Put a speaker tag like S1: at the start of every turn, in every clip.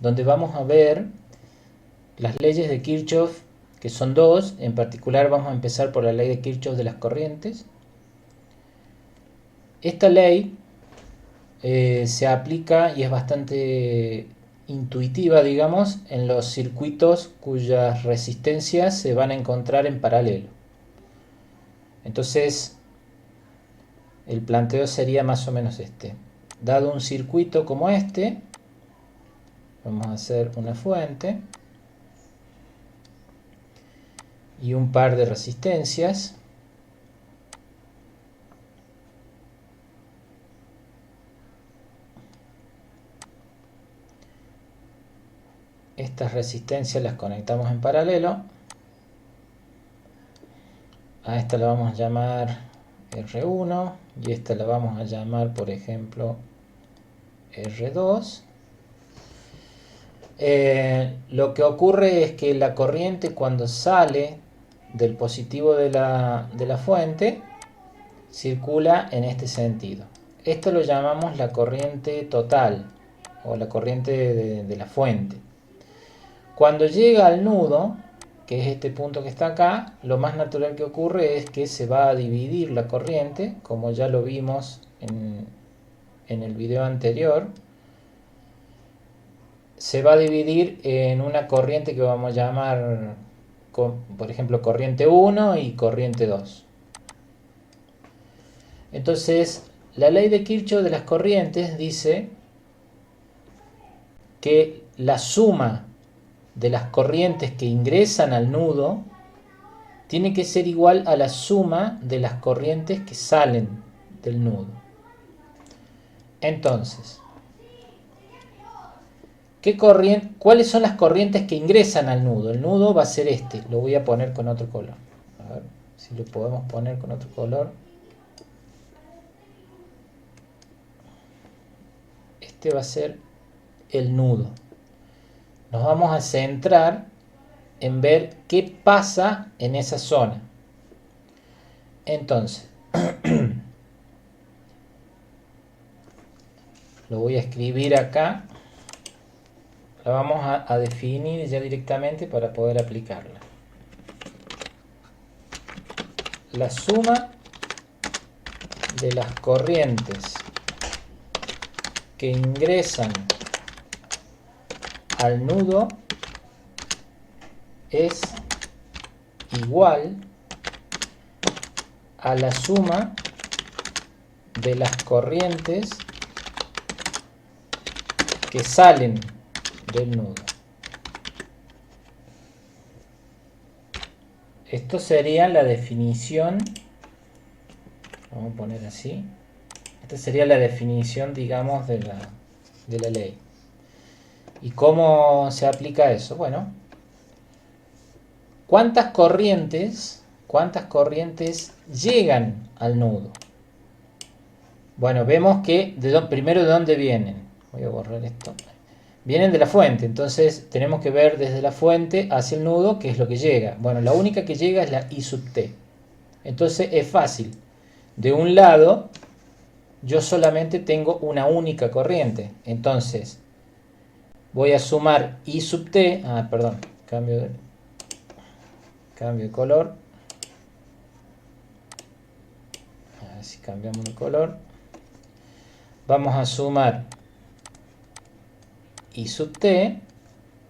S1: donde vamos a ver las leyes de Kirchhoff, que son dos. En particular vamos a empezar por la ley de Kirchhoff de las corrientes. Esta ley se aplica y es bastante intuitiva, digamos, en los circuitos cuyas resistencias se van a encontrar en paralelo. Entonces, el planteo sería más o menos este. Dado un circuito como este, vamos a hacer una fuente y un par de resistencias. Estas resistencias las conectamos en paralelo. A esta la vamos a llamar R1 y esta la vamos a llamar, por ejemplo, R2. Lo que ocurre es que la corriente, cuando sale del positivo de la fuente, circula en este sentido. Esto lo llamamos la corriente total o la corriente de la fuente. Cuando llega al nudo, que es este punto que está acá, lo más natural que ocurre es que se va a dividir la corriente, como ya lo vimos en el video anterior. Se va a dividir en una corriente que vamos a llamar, por ejemplo, corriente 1 y corriente 2. Entonces, la ley de Kirchhoff de las corrientes dice que la suma de las corrientes que ingresan al nudo tiene que ser igual a la suma de las corrientes que salen del nudo. Entonces, ¿cuáles son las corrientes que ingresan al nudo? El nudo va a ser este. Lo voy a poner con otro color. A ver si lo podemos poner con otro color. Este va a ser el nudo. Nos vamos a centrar en ver qué pasa en esa zona. Entonces, lo voy a escribir acá. La vamos a definir ya directamente para poder aplicarla. La suma de las corrientes que ingresan al nudo es igual a la suma de las corrientes que salen del nudo. Esto sería la definición, vamos a poner así. Esta sería la definición, digamos, de la ley. ¿Y cómo se aplica eso? Bueno, ¿cuántas corrientes llegan al nudo? Bueno, vemos que primero de dónde vienen. Voy a borrar esto. Vienen de la fuente, entonces tenemos que ver desde la fuente hacia el nudo qué es lo que llega. Bueno, la única que llega es la I sub t. Entonces es fácil. De un lado, yo solamente tengo una única corriente. Entonces, voy a sumar I sub t. Perdón, cambio de color. A ver si cambiamos de color. Vamos a sumar I sub t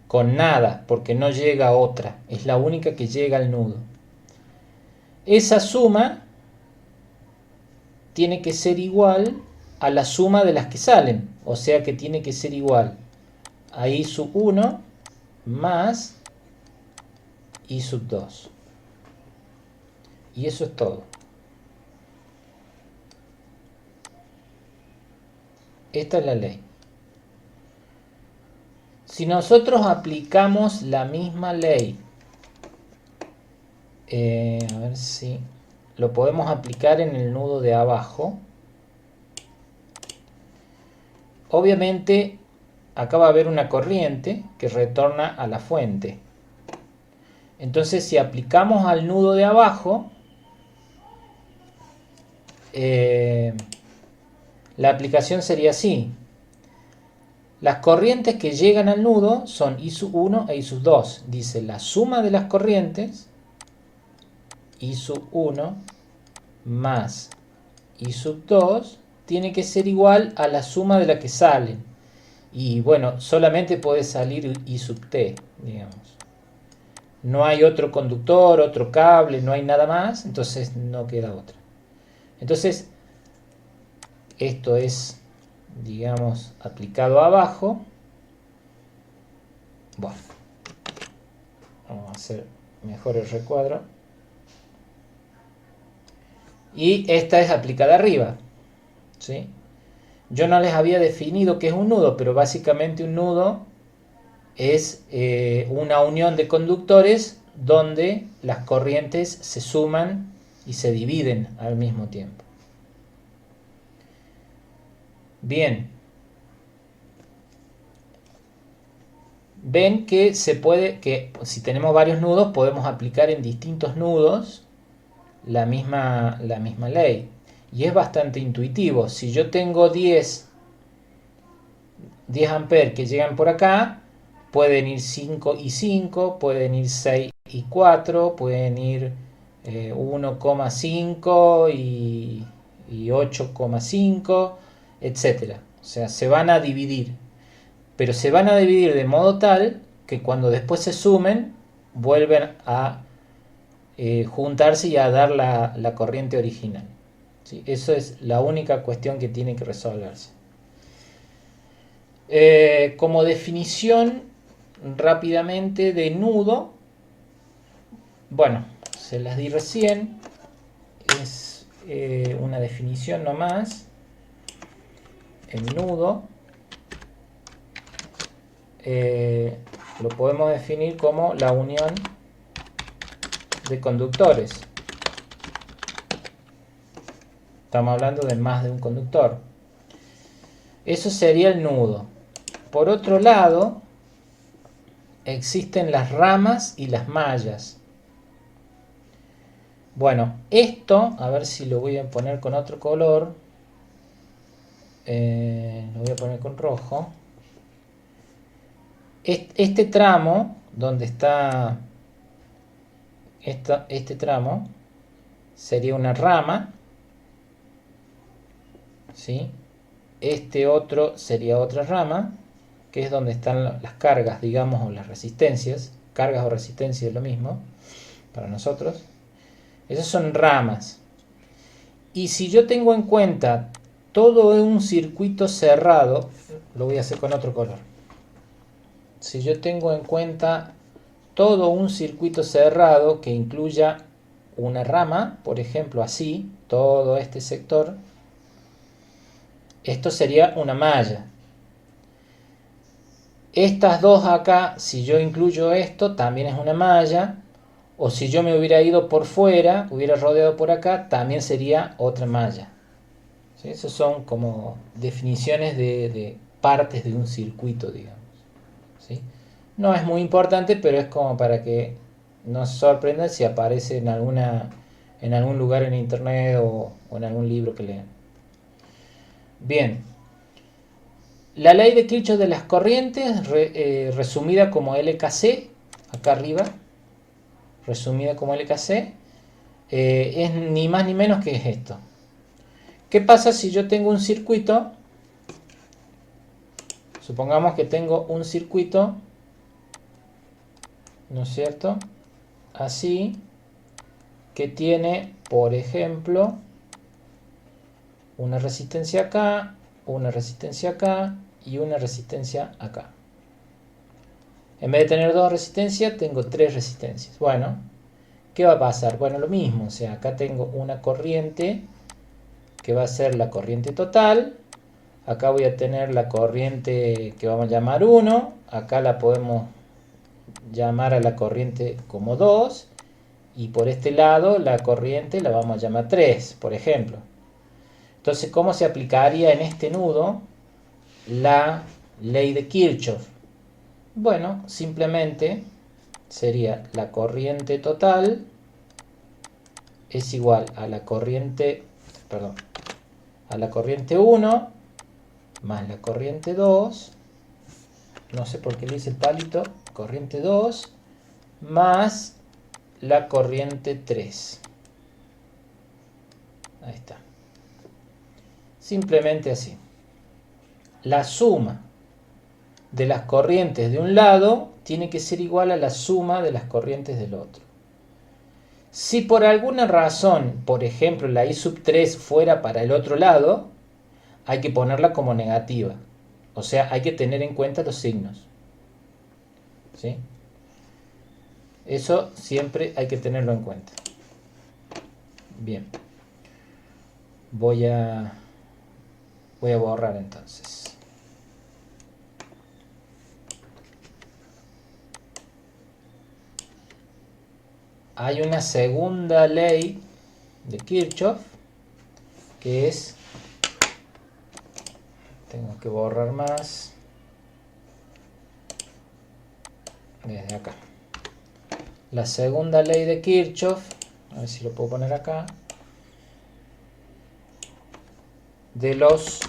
S1: con nada, porque no llega a otra. Es la única que llega al nudo. Esa suma tiene que ser igual a la suma de las que salen. O sea que tiene que ser igual a I sub 1 más I sub 2. Y eso es todo. Esta es la ley. Si nosotros aplicamos la misma ley, a ver si lo podemos aplicar en el nudo de abajo. Obviamente, acá va a haber una corriente que retorna a la fuente. Entonces, si aplicamos al nudo de abajo, la aplicación sería así. Las corrientes que llegan al nudo son I sub 1 e I sub 2. Dice la suma de las corrientes, I sub 1 más I sub 2, tiene que ser igual a la suma de la que salen. Y bueno, solamente puede salir I sub t, digamos. No hay otro conductor, otro cable, no hay nada más, entonces no queda otra. Entonces, esto es, digamos, aplicado abajo. Bueno, vamos a hacer mejor el recuadro. Y esta es aplicada arriba, ¿sí? Yo no les había definido qué es un nudo, pero básicamente un nudo es una unión de conductores donde las corrientes se suman y se dividen al mismo tiempo. Bien. Ven que se puede, que si tenemos varios nudos, podemos aplicar en distintos nudos la misma ley. Y es bastante intuitivo. Si yo tengo 10 amperes que llegan por acá, pueden ir 5 y 5, pueden ir 6 y 4, pueden ir 1,5 y 8,5, etc. O sea, se van a dividir. Pero se van a dividir de modo tal que cuando después se sumen, vuelven a juntarse y a dar la corriente original. ¿Sí? Eso es la única cuestión que tiene que resolverse. Como definición rápidamente de nudo, bueno, se las di recién, es una definición nomás. El nudo lo podemos definir como la unión de conductores. Estamos hablando de más de un conductor. Eso sería el nudo. Por otro lado, existen las ramas y las mallas. Bueno, esto, a ver si lo voy a poner con otro color. Lo voy a poner con rojo. Este tramo, donde está este tramo, sería una rama, ¿sí? Este otro sería otra rama, que es donde están las cargas, digamos, o las resistencias. Cargas o resistencias es lo mismo para nosotros. Esas son ramas. Y si yo tengo en cuenta todo un circuito cerrado, lo voy a hacer con otro color. Si yo tengo en cuenta todo un circuito cerrado que incluya una rama, por ejemplo así, todo este sector, esto sería una malla. Estas dos acá, si yo incluyo esto, también es una malla. O si yo me hubiera ido por fuera, hubiera rodeado por acá, también sería otra malla. ¿Sí? Esas son como definiciones de partes de un circuito, digamos. ¿Sí? No es muy importante, pero es como para que nos sorprenda si aparece en algún lugar en internet o en algún libro que lean. Bien. La ley de Kirchhoff de las corrientes, resumida como LKC, acá arriba, resumida como LKC, es ni más ni menos que esto. ¿Qué pasa si yo tengo un circuito? Supongamos que tengo un circuito, ¿no es cierto? Así, que tiene, por ejemplo, una resistencia acá, una resistencia acá y una resistencia acá. En vez de tener dos resistencias, tengo tres resistencias. Bueno, ¿qué va a pasar? Bueno, lo mismo, o sea, acá tengo una corriente que va a ser la corriente total. Acá voy a tener la corriente que vamos a llamar 1. Acá la podemos llamar a la corriente como 2. Y por este lado la corriente la vamos a llamar 3, por ejemplo. Entonces, ¿cómo se aplicaría en este nudo la ley de Kirchhoff? Bueno, simplemente sería la corriente total es igual a la corriente, a la corriente 1 más la corriente 2 no sé por qué le hice el palito, corriente 2 más la corriente 3. Ahí está. Simplemente así. La suma de las corrientes de un lado tiene que ser igual a la suma de las corrientes del otro. Si por alguna razón, por ejemplo, la I sub 3 fuera para el otro lado, hay que ponerla como negativa. O sea, hay que tener en cuenta los signos. ¿Sí? Eso siempre hay que tenerlo en cuenta. Bien. Voy a borrar entonces. Hay una segunda ley de Kirchhoff que es, tengo que borrar más, desde acá. La segunda ley de Kirchhoff, a ver si lo puedo poner acá, de los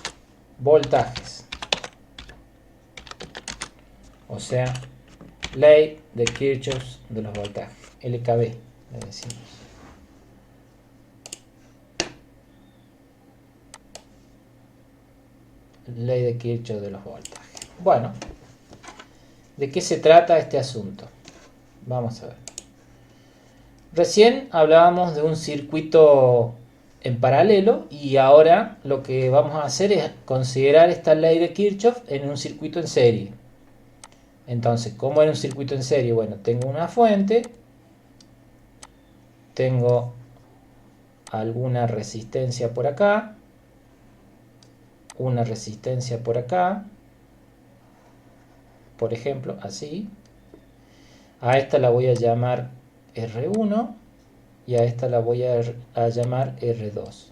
S1: voltajes. O sea, ley de Kirchhoff de los voltajes, LKV, le decimos. Ley de Kirchhoff de los voltajes. Bueno, ¿de qué se trata este asunto? Vamos a ver. Recién hablábamos de un circuito en paralelo y ahora lo que vamos a hacer es considerar esta ley de Kirchhoff en un circuito en serie. Entonces, ¿cómo era un circuito en serie? Bueno, tengo una fuente, tengo alguna resistencia por acá, una resistencia por acá, por ejemplo, así. A esta la voy a llamar R1 y a esta la voy a llamar R2.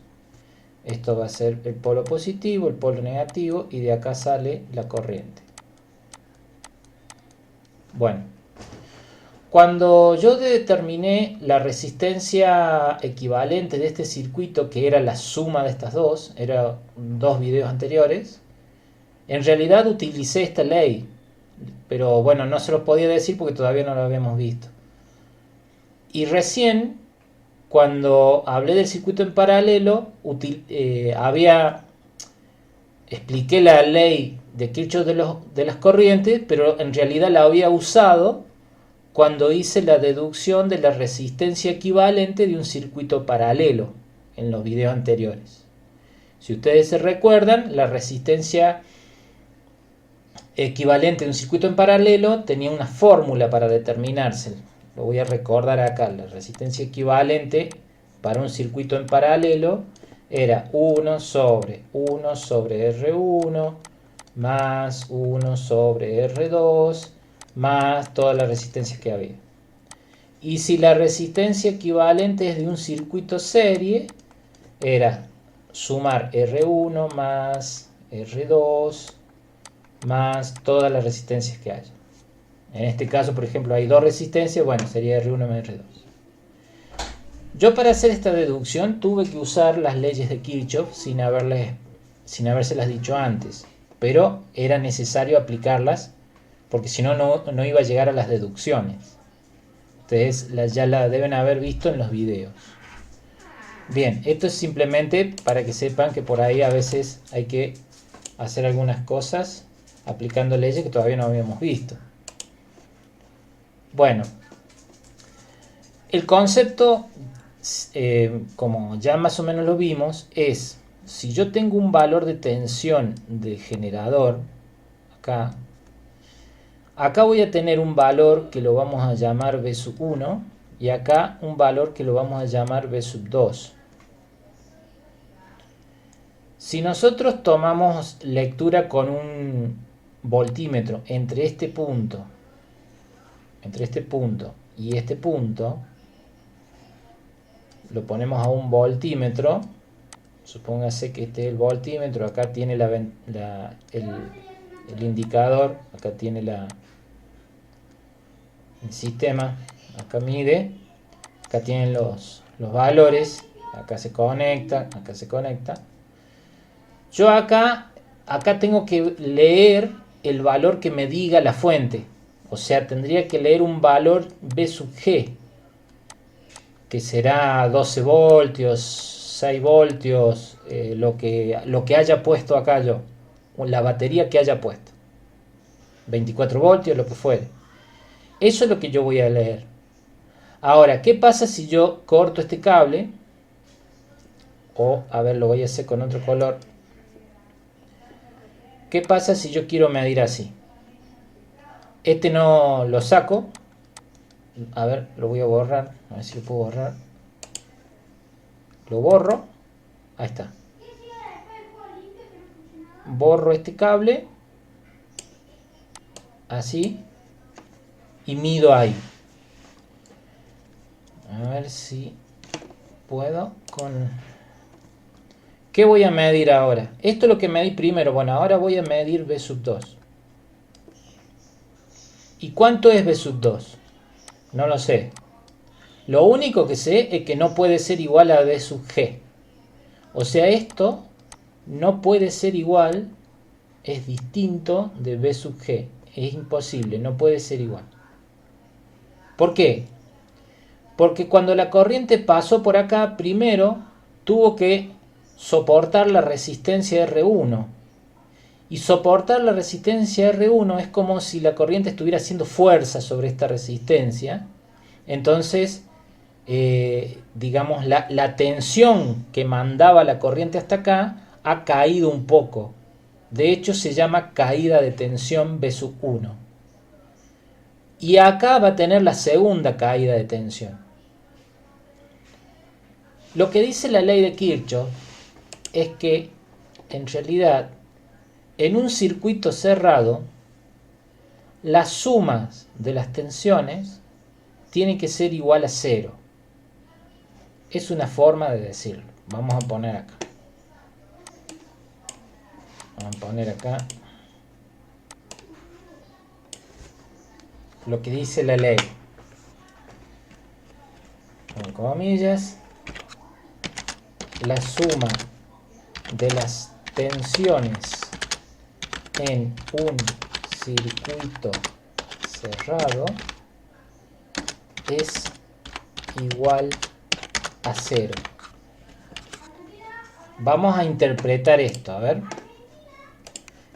S1: Esto va a ser el polo positivo, el polo negativo y de acá sale la corriente. Bueno, cuando yo determiné la resistencia equivalente de este circuito, que era la suma de estas dos, eran dos videos anteriores, en realidad utilicé esta ley, pero bueno, no se lo podía decir porque todavía no lo habíamos visto. Y recién, cuando hablé del circuito en paralelo, expliqué la ley de Kirchhoff de las corrientes, pero en realidad la había usado cuando hice la deducción de la resistencia equivalente de un circuito paralelo en los videos anteriores. Si ustedes se recuerdan, la resistencia equivalente de un circuito en paralelo tenía una fórmula para determinarse. Lo voy a recordar acá. La resistencia equivalente para un circuito en paralelo era 1 sobre R1 más 1 sobre R2 más todas las resistencias que había. Y si la resistencia equivalente es de un circuito serie, era sumar R1 más R2 más todas las resistencias que haya. En este caso, por ejemplo, hay dos resistencias, bueno, sería R1 más R2. Yo para hacer esta deducción tuve que usar las leyes de Kirchhoff sin habérselas dicho antes, pero era necesario aplicarlas porque si no, no iba a llegar a las deducciones. Ustedes ya la deben haber visto en los videos. Bien, esto es simplemente para que sepan que por ahí a veces hay que hacer algunas cosas aplicando leyes que todavía no habíamos visto. Bueno, el concepto, como ya más o menos lo vimos, es si yo tengo un valor de tensión de generador, acá voy a tener un valor que lo vamos a llamar V sub 1 y acá un valor que lo vamos a llamar V sub 2. Si nosotros tomamos lectura con un voltímetro entre este punto y este punto, lo ponemos a un voltímetro, supóngase que este es el voltímetro, acá tiene el indicador, acá tiene el sistema, acá mide, acá tienen los valores, acá se conecta, acá se conecta. Yo acá tengo que leer el valor que me diga la fuente. O sea, tendría que leer un valor V sub G, que será 12 voltios, 6 voltios, lo que haya puesto acá yo, la batería que haya puesto, 24 voltios, lo que fuere. Eso es lo que yo voy a leer. Ahora, ¿qué pasa si yo corto este cable? O, a ver, lo voy a hacer con otro color. ¿Qué pasa si yo quiero medir así? Este no lo saco. A ver, lo voy a borrar. A ver si lo puedo borrar. Lo borro. Ahí está. Borro este cable. Así. Y mido ahí. A ver si puedo con... ¿Qué voy a medir ahora? Esto es lo que medí primero. Bueno, ahora voy a medir V sub 2. ¿Y cuánto es V sub 2? No lo sé. Lo único que sé es que no puede ser igual a V sub G. O sea, esto no puede ser igual, es distinto de V sub G. Es imposible, no puede ser igual. ¿Por qué? Porque cuando la corriente pasó por acá, primero tuvo que soportar la resistencia R1. Y soportar la resistencia R1 es como si la corriente estuviera haciendo fuerza sobre esta resistencia. Entonces, digamos, la tensión que mandaba la corriente hasta acá ha caído un poco. De hecho, se llama caída de tensión V sub 1. Y acá va a tener la segunda caída de tensión. Lo que dice la ley de Kirchhoff es que, en realidad, en un circuito cerrado, las sumas de las tensiones tienen que ser igual a cero. Es una forma de decirlo. Vamos a poner acá. Vamos a poner acá lo que dice la ley. Con comillas. La suma de las tensiones en un circuito cerrado es igual a cero. Vamos a interpretar esto, a ver.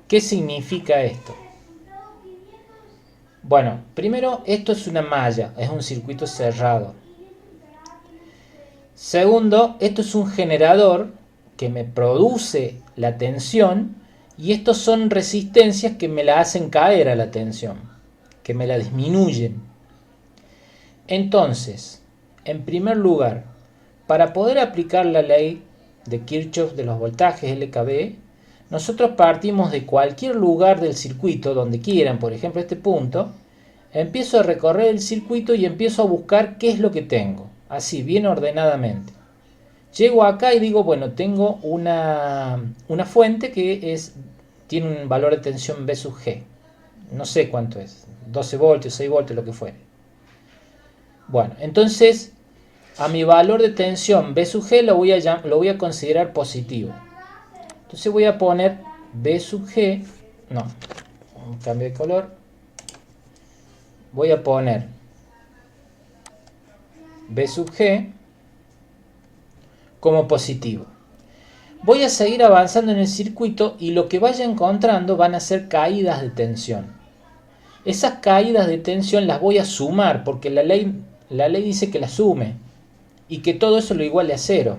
S1: ¿Qué significa esto? Bueno, primero, esto es una malla, es un circuito cerrado. Segundo, esto es un generador que me produce la tensión y estos son resistencias que me la hacen caer a la tensión, que me la disminuyen. Entonces, en primer lugar, para poder aplicar la ley de Kirchhoff de los voltajes LKB, nosotros partimos de cualquier lugar del circuito, donde quieran, por ejemplo este punto, empiezo a recorrer el circuito y empiezo a buscar qué es lo que tengo, así, bien ordenadamente. Llego acá y digo, bueno, tengo una fuente que tiene un valor de tensión V sub G. No sé cuánto es, 12 voltios, 6 voltios, lo que fuere. Bueno, entonces a mi valor de tensión V sub G lo voy a considerar positivo. Entonces voy a poner V sub G, no, un cambio de color. Voy a poner V sub G como positivo. Voy a seguir avanzando en el circuito y lo que vaya encontrando van a ser caídas de tensión. Esas caídas de tensión las voy a sumar porque la ley dice que las sume y que todo eso lo iguale a cero.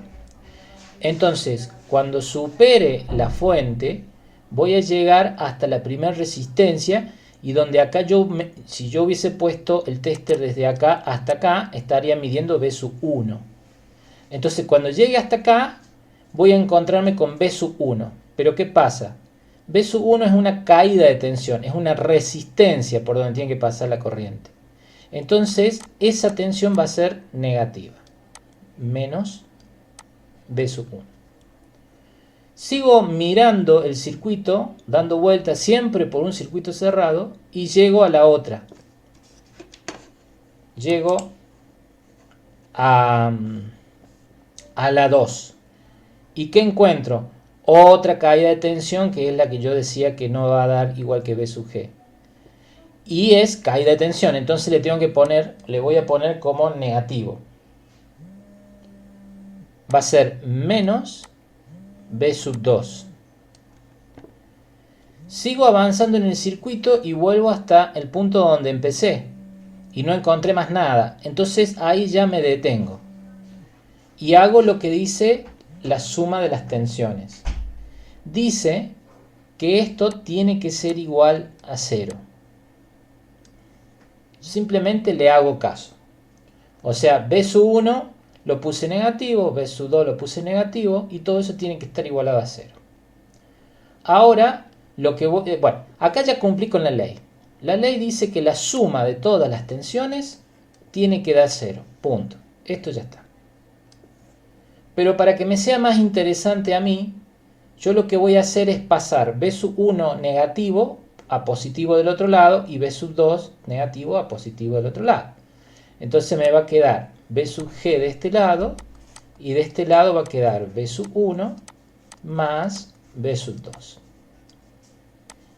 S1: Entonces, cuando supere la fuente, voy a llegar hasta la primera resistencia y donde acá si yo hubiese puesto el tester desde acá hasta acá, estaría midiendo V sub 1. Entonces, cuando llegue hasta acá, voy a encontrarme con V sub 1. Pero ¿qué pasa? V sub 1 es una caída de tensión, es una resistencia por donde tiene que pasar la corriente. Entonces, esa tensión va a ser negativa, menos V sub 1. Sigo mirando el circuito, dando vueltas siempre por un circuito cerrado y llego a la otra. Llego a la 2. ¿Y qué encuentro? otra caída de tensión que es la que yo decía que no va a dar igual que B sub G. Y es caída de tensión, entonces le voy a poner como negativo. Va a ser menos B sub 2. Sigo avanzando en el circuito y vuelvo hasta el punto donde empecé. Y no encontré más nada. Entonces ahí ya me detengo. Y hago lo que dice la suma de las tensiones. Dice que esto tiene que ser igual a 0. Simplemente le hago caso. O sea, B sub 1 lo puse negativo, B sub 2 lo puse negativo y todo eso tiene que estar igualado a 0. Ahora, bueno, acá ya cumplí con la ley. La ley dice que la suma de todas las tensiones tiene que dar 0. Punto. Esto ya está. Pero para que me sea más interesante a mí, yo lo que voy a hacer es pasar B sub 1 negativo a positivo del otro lado y B sub 2 negativo a positivo del otro lado. Entonces me va a quedar B sub G de este lado y de este lado va a quedar B sub 1 más B sub 2.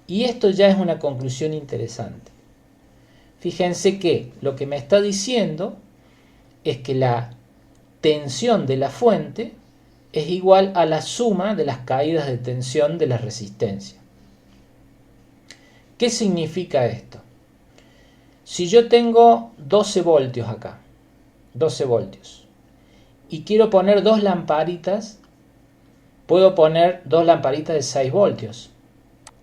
S1: Y esto ya es una conclusión interesante. Fíjense que lo que me está diciendo es que la tensión de la fuente es igual a la suma de las caídas de tensión de la resistencia. ¿Qué significa esto? Si yo tengo 12 voltios acá, 12 voltios, y quiero poner dos lamparitas, puedo poner dos lamparitas de 6 voltios.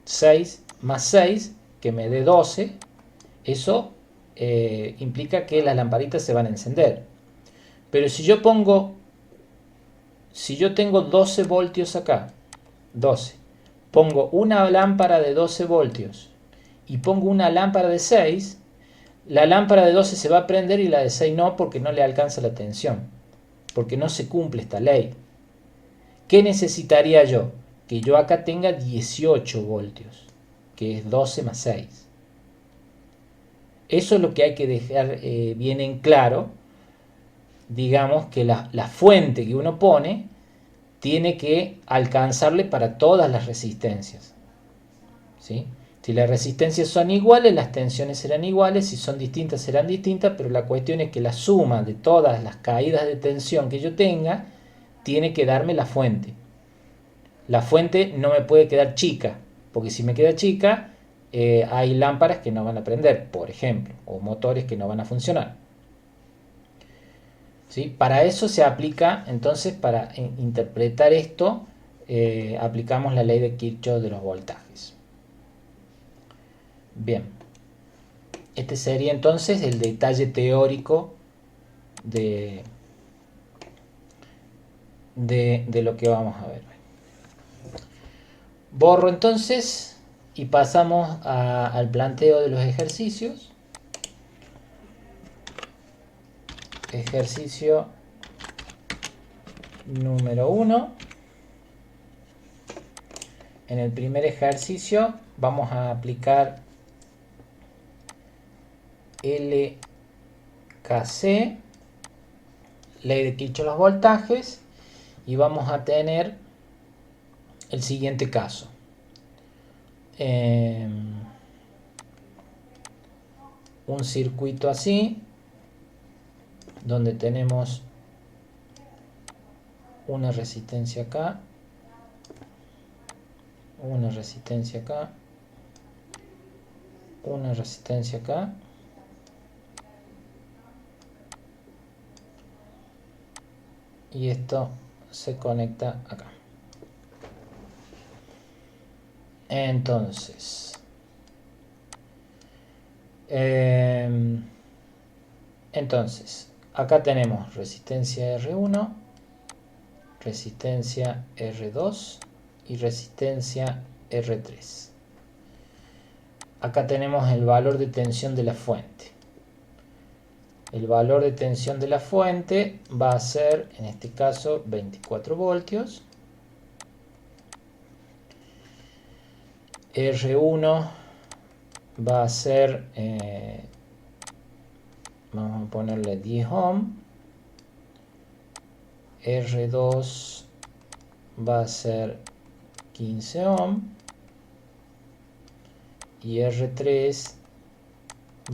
S1: 6 más 6, que me dé 12, eso implica que las lamparitas se van a encender. Pero si yo tengo 12 voltios acá, 12, pongo una lámpara de 12 voltios y pongo una lámpara de 6, la lámpara de 12 se va a prender y la de 6 no, porque no le alcanza la tensión, porque no se cumple esta ley. ¿Qué necesitaría yo? Que yo acá tenga 18 voltios, que es 12 más 6. Eso es lo que hay que dejar bien en claro. Digamos que la fuente que uno pone tiene que alcanzarle para todas las resistencias. ¿Sí? Si las resistencias son iguales, las tensiones serán iguales, si son distintas serán distintas, pero la cuestión es que la suma de todas las caídas de tensión que yo tenga tiene que darme la fuente. La fuente no me puede quedar chica, porque si me queda chica, hay lámparas que no van a prender, por ejemplo, o motores que no van a funcionar. ¿Sí? Para eso se aplica, entonces, para interpretar esto, aplicamos la ley de Kirchhoff de los voltajes. Bien, este sería entonces el detalle teórico de lo que vamos a ver. Borro entonces y pasamos al planteo de los ejercicios. Ejercicio número 1. En el primer ejercicio vamos a aplicar LKC, ley de Kirchhoff de los voltajes, y vamos a tener el siguiente caso. Un circuito así, donde tenemos una resistencia acá, una resistencia acá, una resistencia acá, y esto se conecta acá. Entonces, acá tenemos resistencia R1, resistencia R2 y resistencia R3. Acá tenemos el valor de tensión de la fuente. El valor de tensión de la fuente va a ser, en este caso, 24 voltios. R1 va a ser, vamos a ponerle 10 ohm. R2 va a ser 15 ohm y R3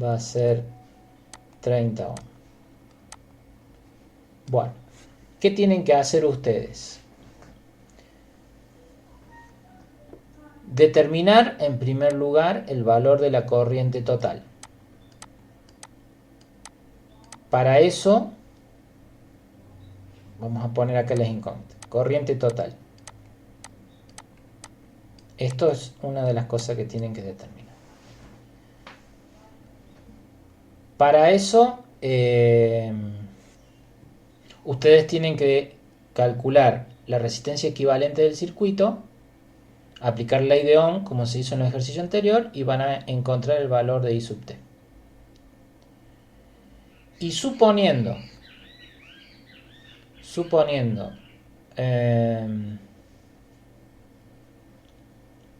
S1: va a ser 30 ohm. Bueno, ¿qué tienen que hacer ustedes? Determinar en primer lugar el valor de la corriente total. Para eso, vamos a poner acá las incógnitas. Corriente total. Esto es una de las cosas que tienen que determinar. Para eso, ustedes tienen que calcular la resistencia equivalente del circuito, aplicar ley de Ohm como se hizo en el ejercicio anterior y van a encontrar el valor de I sub t. Y suponiendo,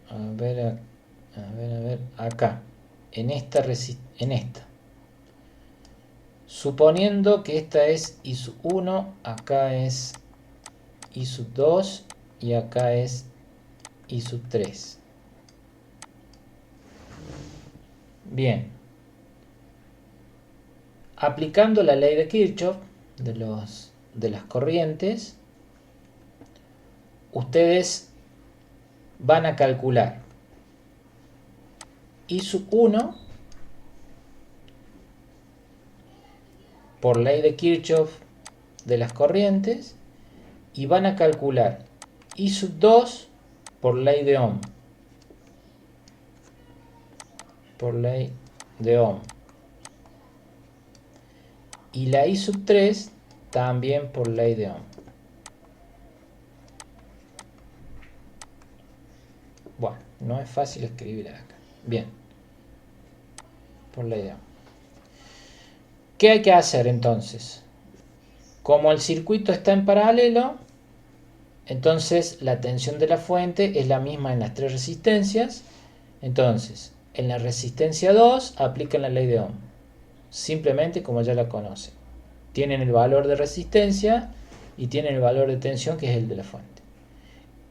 S1: a ver, acá, en esta, suponiendo que esta es I sub 1, acá es I sub 2 y acá es I sub 3. Bien. Aplicando la ley de Kirchhoff de las corrientes, ustedes van a calcular I sub 1 por ley de Kirchhoff de las corrientes y van a calcular I sub 2 por ley de Ohm. Por ley de Ohm. Y la I sub 3 también por ley de Ohm. Bueno, no es fácil escribir acá. Bien. Por ley de Ohm. ¿Qué hay que hacer entonces? Como el circuito está en paralelo, entonces la tensión de la fuente es la misma en las tres resistencias. Entonces, en la resistencia 2 aplican la ley de Ohm. Simplemente como ya la conocen. Tienen el valor de resistencia y tienen el valor de tensión que es el de la fuente.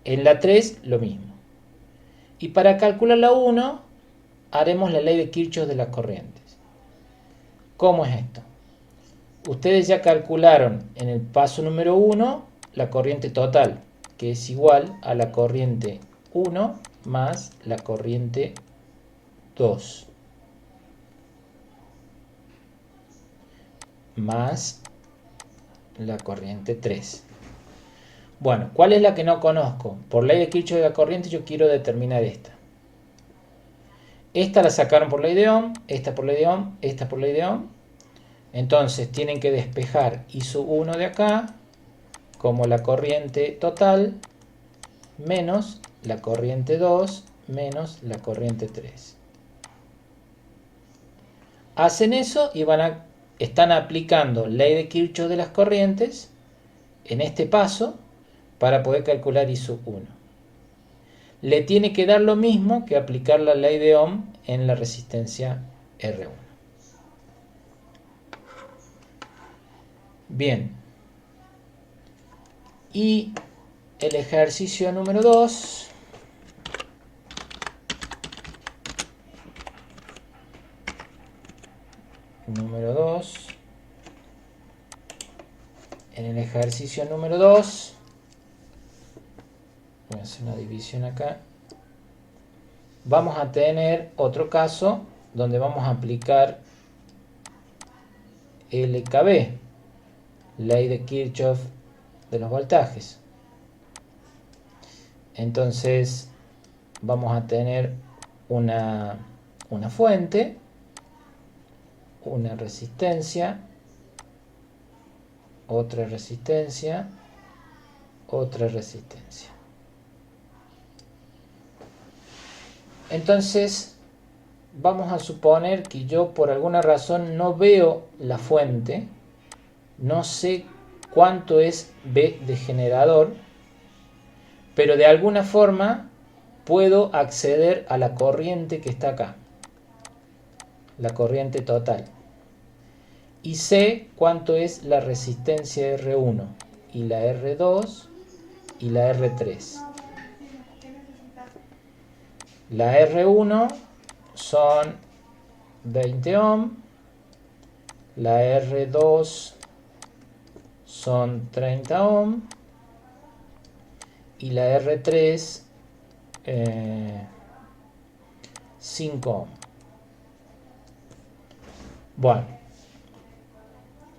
S1: En la 3 lo mismo. Y para calcular la 1 haremos la ley de Kirchhoff de las corrientes. ¿Cómo es esto? Ustedes ya calcularon en el paso número 1 la corriente total, que es igual a la corriente 1 más la corriente 2 más la corriente 3. Bueno, ¿cuál es la que no conozco? Por ley de Kirchhoff de la corriente yo quiero determinar esta. Esta la sacaron por ley de Ohm, esta por ley de Ohm, esta por ley de Ohm. Entonces tienen que despejar I sub 1 de acá como la corriente total menos la corriente 2 menos la corriente 3. Hacen eso y están aplicando ley de Kirchhoff de las corrientes en este paso para poder calcular I sub 1. Le tiene que dar lo mismo que aplicar la ley de Ohm en la resistencia R1. Bien. Y el ejercicio número 2. En el ejercicio número 2 voy a hacer una división acá. Vamos a tener otro caso donde vamos a aplicar LKB, ley de Kirchhoff de los voltajes. Entonces vamos a tener una fuente, una resistencia, otra resistencia, otra resistencia. Entonces vamos a suponer que yo por alguna razón no veo la fuente, no sé cuánto es B de generador, pero de alguna forma puedo acceder a la corriente que está acá, la corriente total. Y sé cuánto es la resistencia R1 y la R2 y la R3. La R1 son 20 ohm, la R2 son 30 ohm y la R3 5 ohm. Bueno,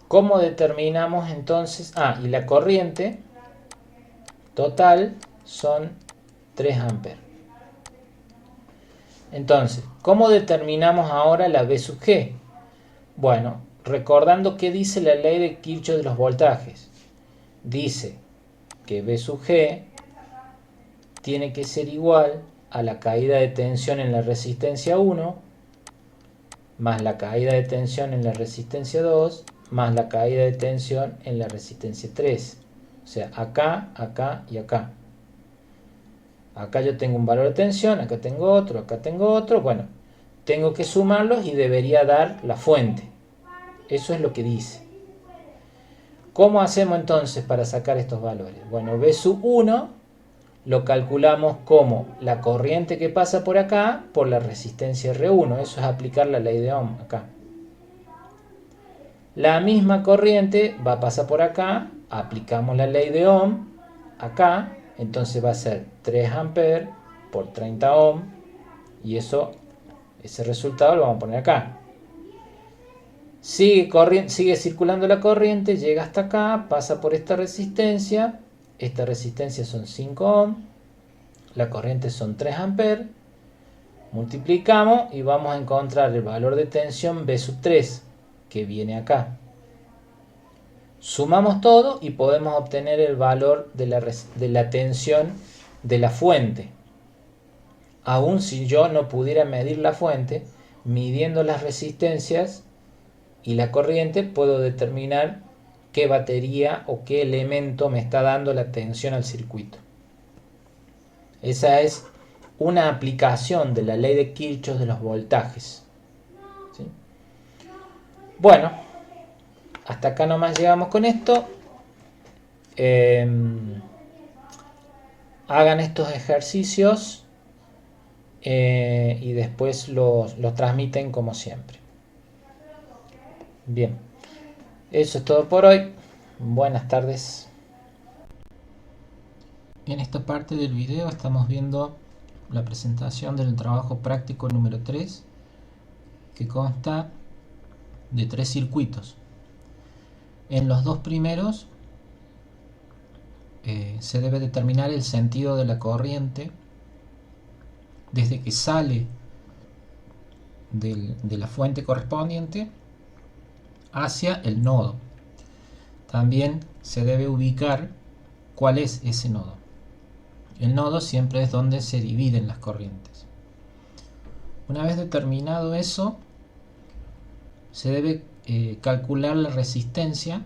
S1: ¿cómo determinamos entonces? Y la corriente total son 3 amperes. Entonces, ¿cómo determinamos ahora la V sub G? Bueno, recordando qué dice la ley de Kirchhoff de los voltajes. Dice que V sub G tiene que ser igual a la caída de tensión en la resistencia 1 más la caída de tensión en la resistencia 2 más la caída de tensión en la resistencia 3. O sea, acá, acá y acá. Acá yo tengo un valor de tensión, acá tengo otro. Bueno, tengo que sumarlos y debería dar la fuente. Eso es lo que dice. ¿Cómo hacemos entonces para sacar estos valores? Bueno, V sub 1 lo calculamos como la corriente que pasa por acá por la resistencia R1. Eso es aplicar la ley de Ohm acá. La misma corriente va a pasar por acá, aplicamos la ley de Ohm acá, entonces va a ser 3 amperes por 30 ohm y ese resultado lo vamos a poner acá. Sigue circulando la corriente, llega hasta acá, pasa por esta resistencia son 5 ohm, la corriente son 3 amperes, multiplicamos y vamos a encontrar el valor de tensión V sub 3 que viene acá. Sumamos todo y podemos obtener el valor de la tensión de la fuente. Aun si yo no pudiera medir la fuente, midiendo las resistencias y la corriente puedo determinar qué batería o qué elemento me está dando la tensión al circuito. Esa es una aplicación de la ley de Kirchhoff de los voltajes. ¿Sí? Bueno, hasta acá nomás llegamos con esto. Hagan estos ejercicios y después los transmiten como siempre. Bien, eso es todo por hoy. Buenas tardes. En esta parte del video estamos viendo la presentación del trabajo práctico número 3, que consta de 3 circuitos. En los dos primeros se debe determinar el sentido de la corriente desde que sale de la fuente correspondiente hacia el nodo. También se debe ubicar cuál es ese nodo. El nodo siempre es donde se dividen las corrientes. Una vez determinado eso, se debe calcular la resistencia.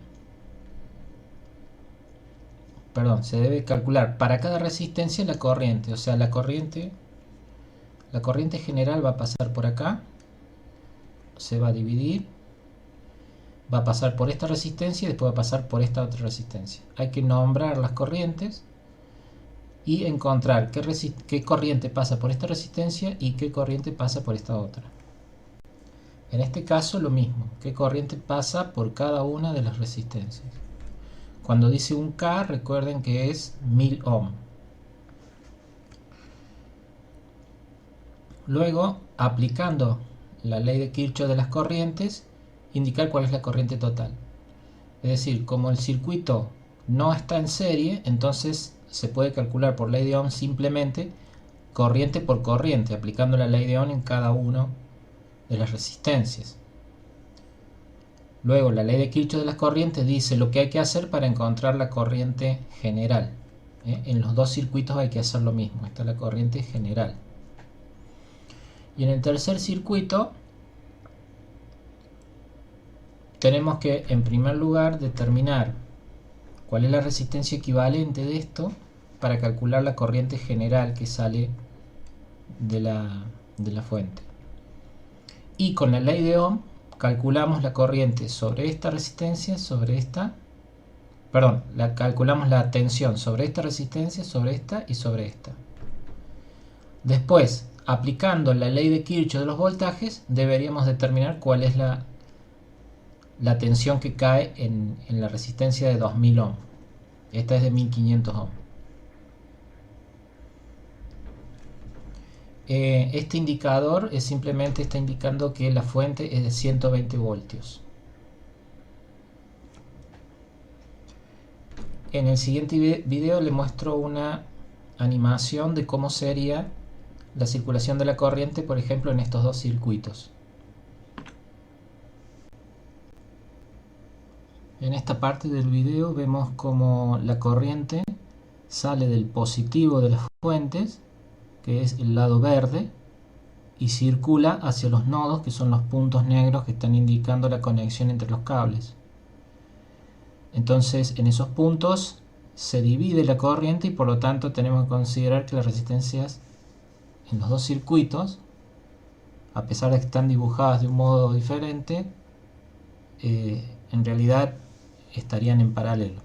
S1: Se debe calcular para cada resistencia la corriente. O sea, la corriente general va a pasar por acá, se va a dividir, va a pasar por esta resistencia y después va a pasar por esta otra resistencia. Hay que nombrar las corrientes y encontrar qué corriente pasa por esta resistencia y qué corriente pasa por esta otra. En este caso lo mismo, qué corriente pasa por cada una de las resistencias. Cuando dice un K, recuerden que es 1000 ohm. Luego, aplicando la ley de Kirchhoff de las corrientes, indicar cuál es la corriente total. Es decir, como el circuito no está en serie, entonces se puede calcular por ley de Ohm simplemente corriente por corriente, aplicando la ley de Ohm en cada una de las resistencias. Luego, la ley de Kirchhoff de las corrientes dice lo que hay que hacer para encontrar la corriente general. En los dos circuitos hay que hacer lo mismo. Esta es la corriente general. Y en el tercer circuito tenemos que, en primer lugar, determinar cuál es la resistencia equivalente de esto para calcular la corriente general que sale de la fuente. Y con la ley de Ohm calculamos la corriente sobre esta resistencia, calculamos la tensión sobre esta resistencia, sobre esta y sobre esta. Después, aplicando la ley de Kirchhoff de los voltajes, deberíamos determinar cuál es la tensión que cae en la resistencia de 2000 ohm. Esta es de 1500 ohm. Este indicador simplemente está indicando que la fuente es de 120 voltios. En el siguiente video le muestro una animación de cómo sería la circulación de la corriente, por ejemplo, en estos dos circuitos. En esta parte del video vemos cómo la corriente sale del positivo de las fuentes, que es el lado verde, y circula hacia los nodos, que son los puntos negros que están indicando la conexión entre los cables. Entonces, en esos puntos se divide la corriente y por lo tanto tenemos que considerar que las resistencias en los dos circuitos, a pesar de que están dibujadas de un modo diferente, en realidad estarían en paralelo.